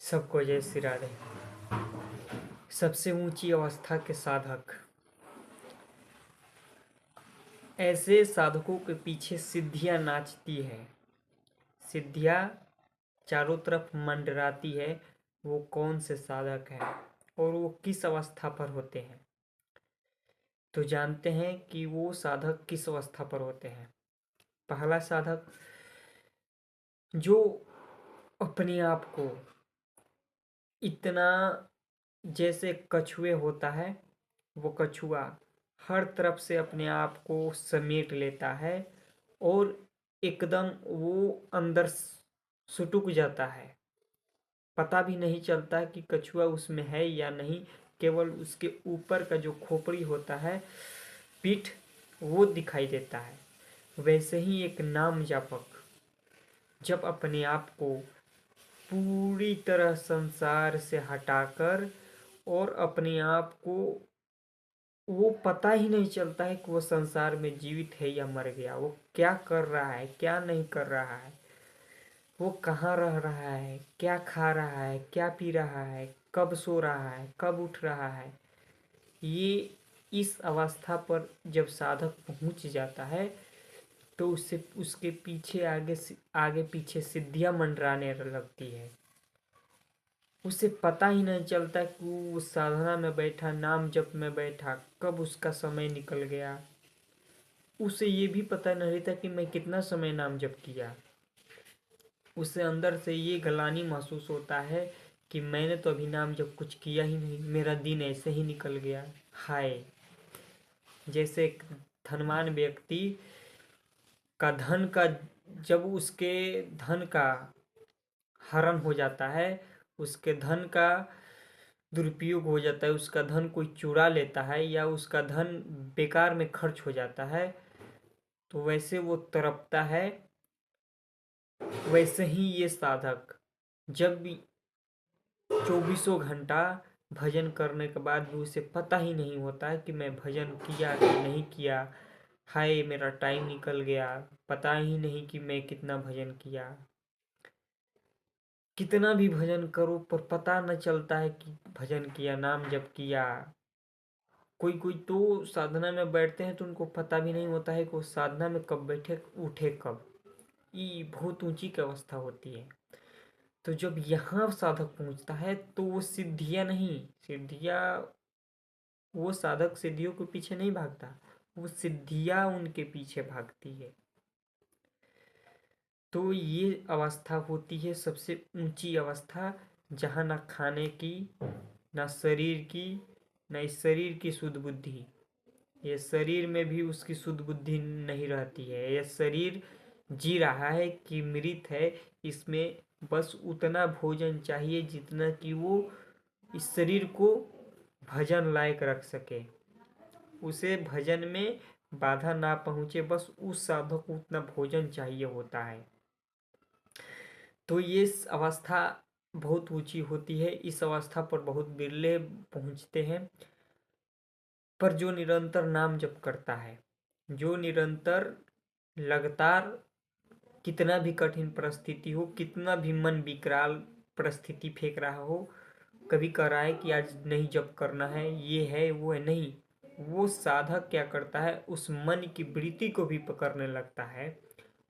सबको जय श्री राधे। सबसे ऊंची अवस्था के साधक। ऐसे साधकों के पीछे सिद्धियां नाचती है, सिद्धियां चारों तरफ मंडराती है। वो कौन से साधक हैं और वो किस अवस्था पर होते हैं? तो जानते हैं कि वो साधक किस अवस्था पर होते हैं। पहला साधक जो अपने आप को इतना, जैसे कछुए होता है, वो कछुआ हर तरफ से अपने आप को समेट लेता है और एकदम वो अंदर सुटुक जाता है। पता भी नहीं चलता कि कछुआ उसमें है या नहीं, केवल उसके ऊपर का जो खोपड़ी होता है, पीठ, वो दिखाई देता है। वैसे ही एक नाम जापक जब अपने आप को पूरी तरह संसार से हटाकर और अपने आप को, वो पता ही नहीं चलता है कि वो संसार में जीवित है या मर गया, वो क्या कर रहा है क्या नहीं कर रहा है, वो कहाँ रह रहा है, क्या खा रहा है, क्या पी रहा है, कब सो रहा है, कब उठ रहा है। ये इस अवस्था पर जब साधक पहुंच जाता है तो उससे उसके पीछे आगे पीछे सिद्धियां मंडराने लगती है। उसे पता ही नहीं चलता कि वो साधना में बैठा, नाम जप में बैठा, कब उसका समय निकल गया। उसे ये भी पता नहीं रहता कि मैं कितना समय नाम जप किया। उसे अंदर से ये ग्लानि महसूस होता है कि मैंने तो अभी नाम जप कुछ किया ही नहीं, मेरा दिन ऐसे ही निकल गया। हाय, जैसे एक धनवान व्यक्ति का धन का, जब उसके धन का हरण हो जाता है, उसके धन का दुरुपयोग हो जाता है, उसका धन कोई चुरा लेता है या उसका धन बेकार में खर्च हो जाता है, तो वैसे वो तड़पता है। वैसे ही ये साधक जब भी 24 घंटा भजन करने के बाद भी उसे पता ही नहीं होता है कि मैं भजन किया कि नहीं किया। हाय, मेरा टाइम निकल गया, पता ही नहीं कि मैं कितना भजन किया। कितना भी भजन करो पर पता न चलता है कि भजन किया, नाम जप किया। कोई कोई तो साधना में बैठते हैं तो उनको पता भी नहीं होता है कि वो साधना में कब बैठे, उठे कब। ये बहुत ऊंची की अवस्था होती है। तो जब यहाँ साधक पहुंचता है तो वो सिद्धियां नहीं, सिद्धियां, वो साधक सिद्धियों के पीछे नहीं भागता, वो सिद्धियां उनके पीछे भागती है। तो ये अवस्था होती है सबसे ऊंची अवस्था, जहाँ ना खाने की, ना शरीर की, ना इस शरीर की शुद्ध बुद्धि। ये शरीर में भी उसकी शुद्ध बुद्धि नहीं रहती है। यह शरीर जी रहा है कि मृत है, इसमें बस उतना भोजन चाहिए जितना कि वो इस शरीर को भजन लायक रख सके, उसे भजन में बाधा ना पहुंचे, बस उस साधक को उतना भोजन चाहिए होता है। तो ये अवस्था बहुत ऊंची होती है। इस अवस्था पर बहुत बिरले पहुंचते हैं। पर जो निरंतर नाम जप करता है, जो निरंतर लगातार, कितना भी कठिन परिस्थिति हो, कितना भी मन विकराल परिस्थिति फेंक रहा हो, कभी कह रहा है कि आज नहीं जप करना है, ये है वो है, नहीं, वो साधक क्या करता है, उस मन की वृत्ति को भी पकड़ने लगता है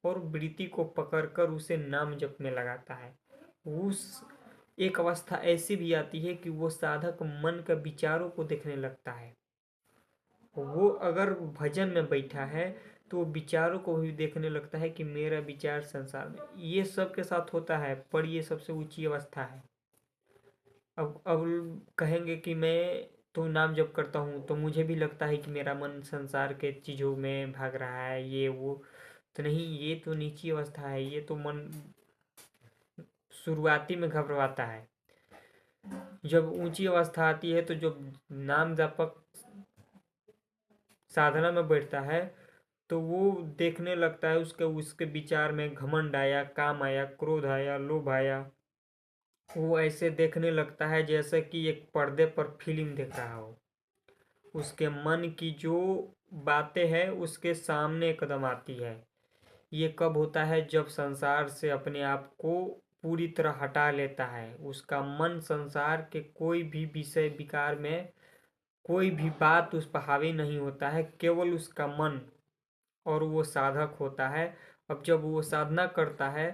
और वृत्ति को पकड़कर उसे नाम जप में लगाता है। उस एक अवस्था ऐसी भी आती है कि वो साधक मन का विचारों को देखने लगता है। वो अगर भजन में बैठा है तो विचारों को भी देखने लगता है कि मेरा विचार संसार में, ये सब के साथ होता है, पर ये सबसे ऊंची अवस्था है। अब कहेंगे कि मैं तो नाम जप करता हूँ तो मुझे भी लगता है कि मेरा मन संसार के चीज़ों में भाग रहा है, ये वो, तो नहीं, ये तो नीची अवस्था है। ये तो मन शुरुआती में घबराता है। जब ऊंची अवस्था आती है तो जब नाम जपक साधना में बैठता है तो वो देखने लगता है, उसके उसके विचार में घमंड आया, काम आया, क्रोध आया, लोभ आया। वो ऐसे देखने लगता है जैसे कि एक पर्दे पर फिल्म देख रहा हो। उसके मन की जो बातें हैं उसके सामने एकदम आती है। ये कब होता है? जब संसार से अपने आप को पूरी तरह हटा लेता है। उसका मन संसार के कोई भी विषय विकार में कोई भी बात उस पर हावी नहीं होता है, केवल उसका मन, और वो साधक होता है। अब जब वो साधना करता है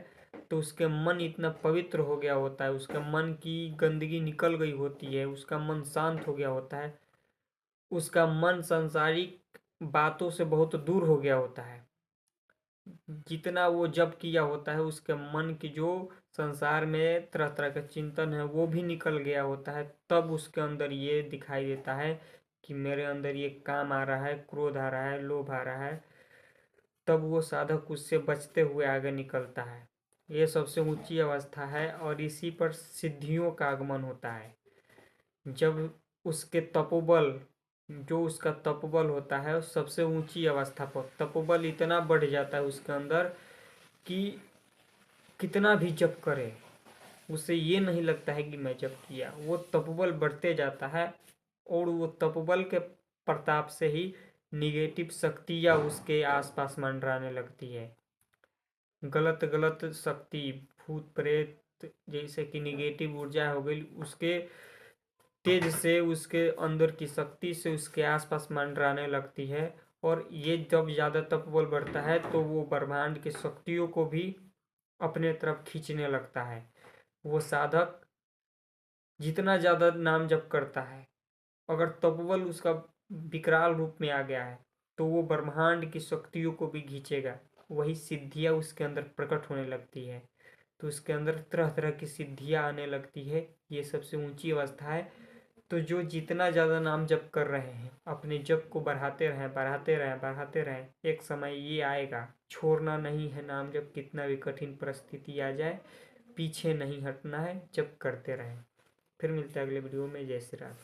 तो उसके मन इतना पवित्र हो गया होता है, उसके मन की गंदगी निकल गई होती है, उसका मन शांत हो गया होता है, उसका मन सांसारिक बातों से बहुत दूर हो गया होता है। जितना वो जप किया होता है उसके मन की जो संसार में तरह तरह का चिंतन है वो भी निकल गया होता है। तब उसके अंदर ये दिखाई देता है कि मेरे अंदर ये काम आ रहा है, क्रोध आ रहा है, लोभ आ रहा है। तब वो साधक उससे बचते हुए आगे निकलता है। ये सबसे ऊंची अवस्था है और इसी पर सिद्धियों का आगमन होता है। जब उसके तपोबल, जो उसका तपोबल होता है उस सबसे ऊंची अवस्था पर तपोबल इतना बढ़ जाता है उसके अंदर कि कितना भी जप करे उसे ये नहीं लगता है कि मैं जप किया। वो तपोबल बढ़ते जाता है और वो तपोबल के प्रताप से ही निगेटिव शक्तियाँ उसके आसपास मंडराने लगती है। गलत गलत शक्ति, भूत प्रेत जैसे कि निगेटिव ऊर्जा हो गई, उसके तेज से, उसके अंदर की शक्ति से उसके आसपास मंडराने लगती है। और ये जब ज़्यादा तपोबल बढ़ता है तो वो ब्रह्मांड की शक्तियों को भी अपने तरफ खींचने लगता है। वो साधक जितना ज़्यादा नाम जप करता है, अगर तपोबल उसका विकराल रूप में आ गया है तो वो ब्रह्मांड की शक्तियों को भी खींचेगा। वही सिद्धियाँ उसके अंदर प्रकट होने लगती है, तो उसके अंदर तरह तरह की सिद्धियाँ आने लगती है। ये सबसे ऊंची अवस्था है। तो जो जितना ज़्यादा नाम जप कर रहे हैं अपने जप को बढ़ाते रहें, बढ़ाते रहें, बढ़ाते रहें। एक समय ये आएगा, छोड़ना नहीं है नाम जप, कितना भी कठिन परिस्थिति आ जाए पीछे नहीं हटना है, जप करते रहें। फिर मिलते हैं अगले वीडियो में। जय श्री राम।